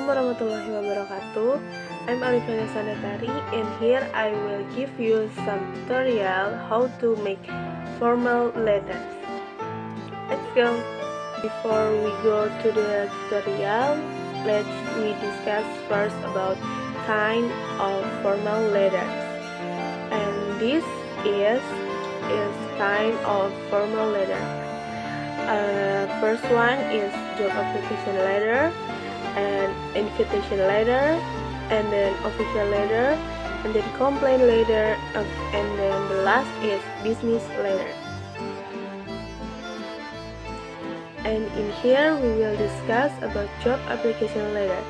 warahmatullahi wabarakatuh. I'm Alifana Sandatari, and here I will give you some tutorial how to make formal letters. Let's go. Before we go to the tutorial, let's discuss first about kind of formal letters. And this is kind of formal letter. First one is job application letter, and invitation letter, and then official letter, and then complaint letter, and then the last is business letter. And in here we will discuss about job application letter.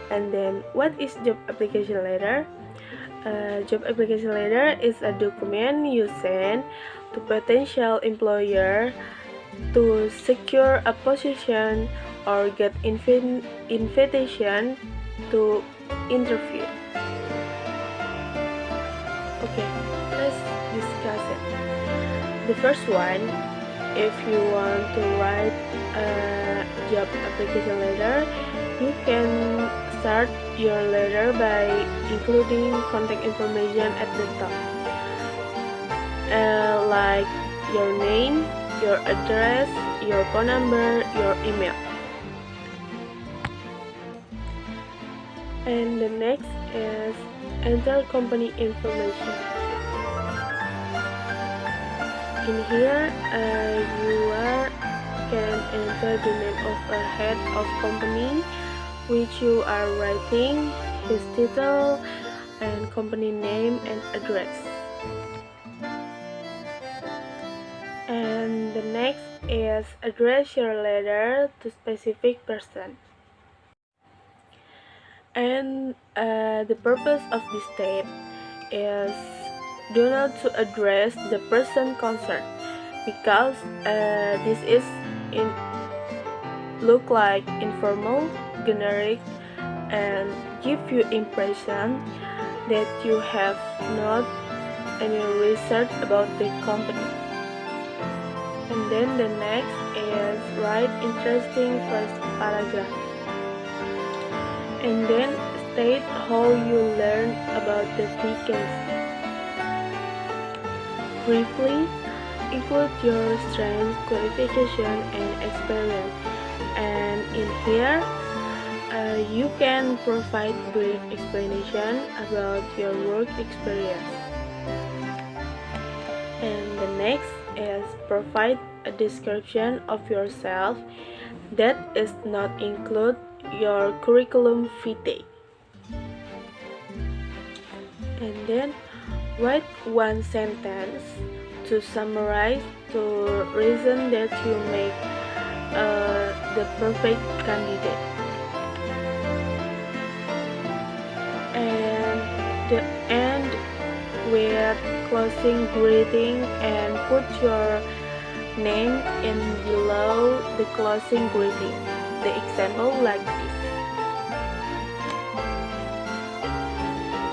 And then what is job application letter? Job application letter is a document you send to potential employer to secure a position or get invitation to interview. Okay, let's discuss it. The first one, if you want to write a job application letter, you can start your letter by including contact information at the top, like your name, your address, your phone number, your email. And the next is enter company information. In here, you can enter the name of a head of company which you are writing, his title, and company name and address. And the next is address your letter to specific person. And the purpose of this step is do not to address the person concerned, because this is look like informal, generic, and give you impression that you have not any research about the company. And then the next is write interesting first paragraph. And then state how you learned about the vacancy. Briefly, include your strengths, qualification, and experience. And in here, you can provide brief explanation about your work experience. And the next is provide a description of yourself that is not include your curriculum vitae. And then write one sentence to summarize the reason that you make the perfect candidate. And the end with closing greeting, and put your name in below the closing greeting. The example like this.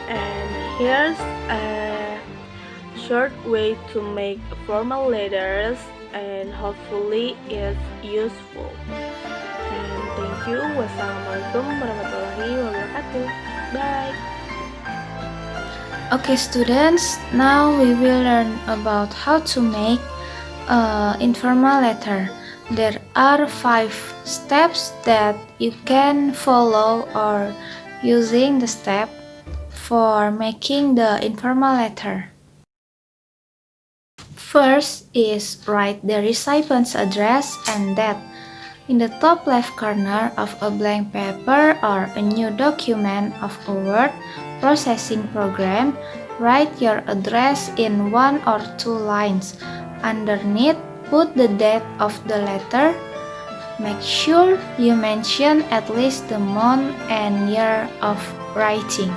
And here's a short way to make formal letters, and hopefully it's useful. And thank you. Wassalamualaikum warahmatullahi wabarakatuh. Bye. Okay students, now we will learn about how to make informal letter. There are 5 steps that you can follow or using the step for making the informal letter. First is write the recipient's address and date. In the top left corner of a blank paper or a new document of a word processing program, write your address in 1 or 2 lines. Underneath, put the date of the letter. Make sure you mention at least the month and year of writing.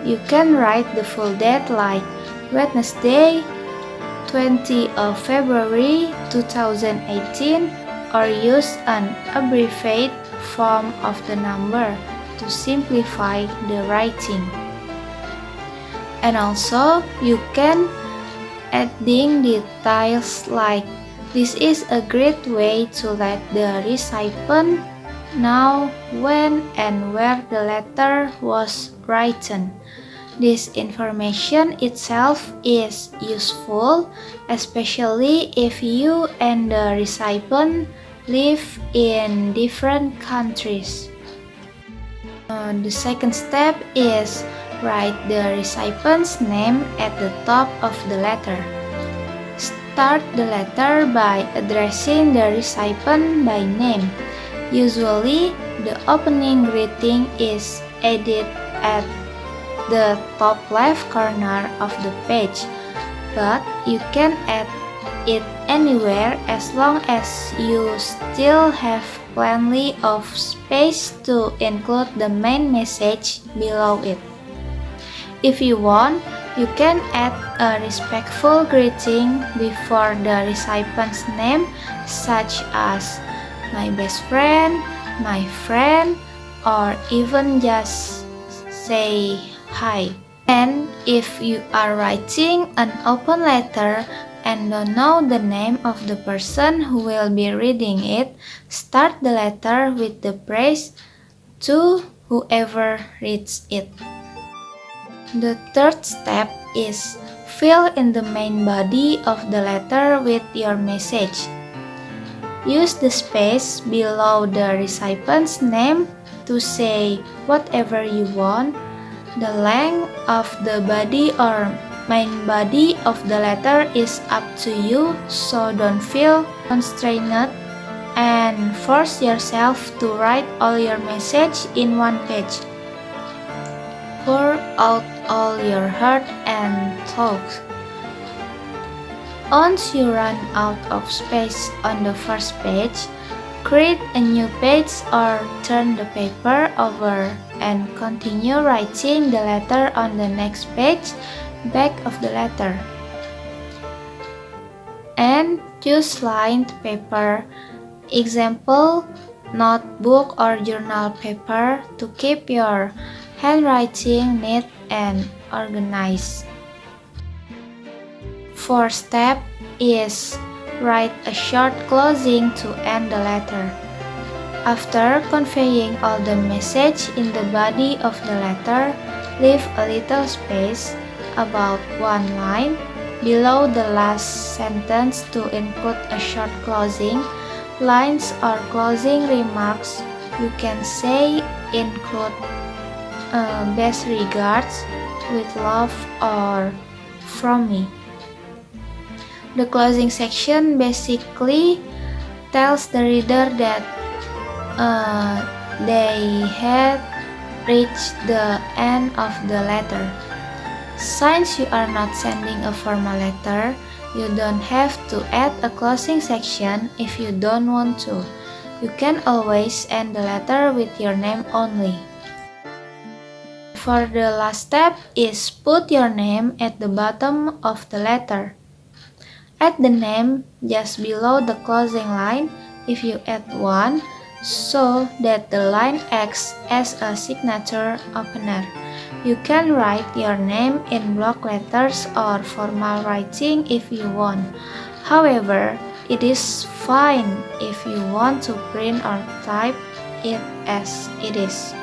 You can write the full date like Wednesday, 20 of February 2018, or use an abbreviated form of the number to simplify the writing. And also, you can adding details like this is a great way to let the recipient Now, when and where the letter was written. This information itself is useful, especially if you and the recipient live in different countries. The second step is write the recipient's name at the top of the letter. Start the letter by addressing the recipient by name. Usually, the opening greeting is added at the top left corner of the page, but you can add it anywhere as long as you still have plenty of space to include the main message below it. If you want, you can add a respectful greeting before the recipient's name, such as my best friend, my friend, or even just say hi. And if you are writing an open letter and don't know the name of the person who will be reading it, start the letter with the praise to whoever reads it. The third step is fill in the main body of the letter with your message. Use the space below the recipient's name to say whatever you want. The length of the body or main body of the letter is up to you, so don't feel constrained and force yourself to write all your message in one page. Pour out all your heart and thoughts. Once you run out of space on the first page, create a new page or turn the paper over and continue writing the letter on the next page, back of the letter. And choose lined paper, example, notebook or journal paper to keep your handwriting neat and organized. Fourth step is write a short closing to end the letter. After conveying all the message in the body of the letter, leave a little space, about one line, below the last sentence to include a short closing. Lines or closing remarks you can say include best regards, with love, or from me. The closing section basically tells the reader that they had reached the end of the letter. Since you are not sending a formal letter, you don't have to add a closing section if you don't want to. You can always end the letter with your name only. For the last step is put your name at the bottom of the letter. Add the name just below the closing line if you add one, so that the line acts as a signature opener. You can write your name in block letters or formal writing if you want. However, it is fine if you want to print or type it as it is.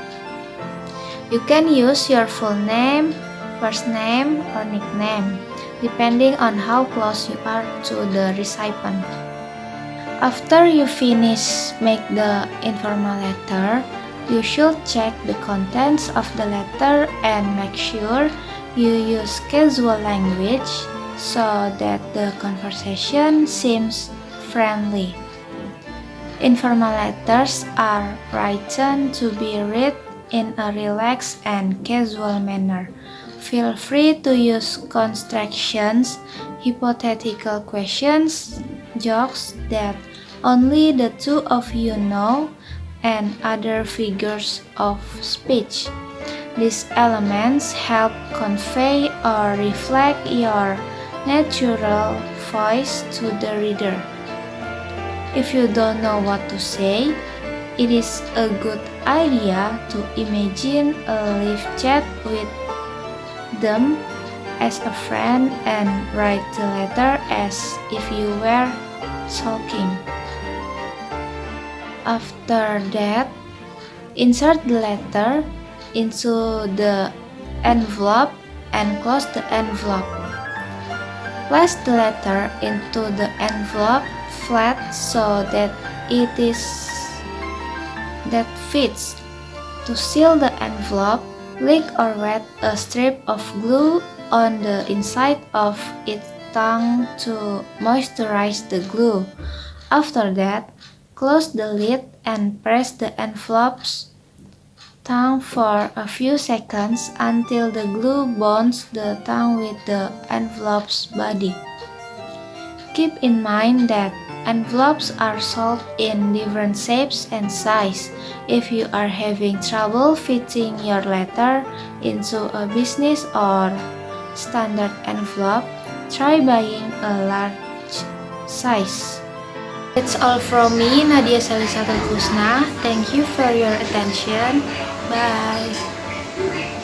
You can use your full name, first name, or nickname, depending on how close you are to the recipient. After you finish make the informal letter, you should check the contents of the letter and make sure you use casual language so that the conversation seems friendly. Informal letters are written to be read in a relaxed and casual manner. Feel free to use constructions, hypothetical questions, jokes that only the two of you know, and other figures of speech. These elements help convey or reflect your natural voice to the reader. If you don't know what to say, it is a good idea to imagine a live chat with them as a friend and write the letter as if you were talking. After that, Insert the letter into the envelope and close the envelope. Place the letter into the envelope flat so that that fits. To seal the envelope, lick or wet a strip of glue on the inside of its tongue to moisturize the glue. After that, close the lid and press the envelope's tongue for a few seconds until the glue bonds the tongue with the envelope's body. Keep in mind that envelopes are sold in different shapes and sizes. If you are having trouble fitting your letter into a business or standard envelope, try buying a large size. That's all from me, Nadia Salisata Kusna. Thank you for your attention. Bye.